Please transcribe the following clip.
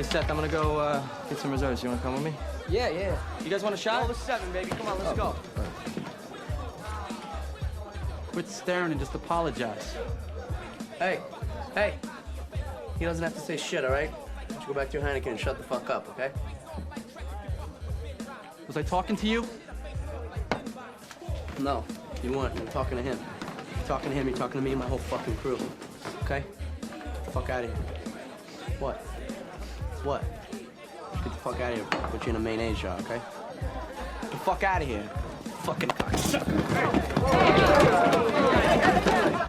Hey, Seth, I'm gonna go get some reserves. You wanna come with me? Yeah, yeah. You guys want a shot? All the 7, baby. Come on, let's go. Quit staring and just apologize. Hey, hey. He doesn't have to say shit, all right? Why don't you go back to your Heineken and shut the fuck up, okay? Was I talking to you? No, you weren't. I'm talking to him. You're talking to him, you're talking to me and my whole fucking crew. Okay? Get the fuck out of here. What? What? Get the fuck out of here. Put you in a mayonnaise jar, okay? Get the fuck out of here. Fucking cocksucker.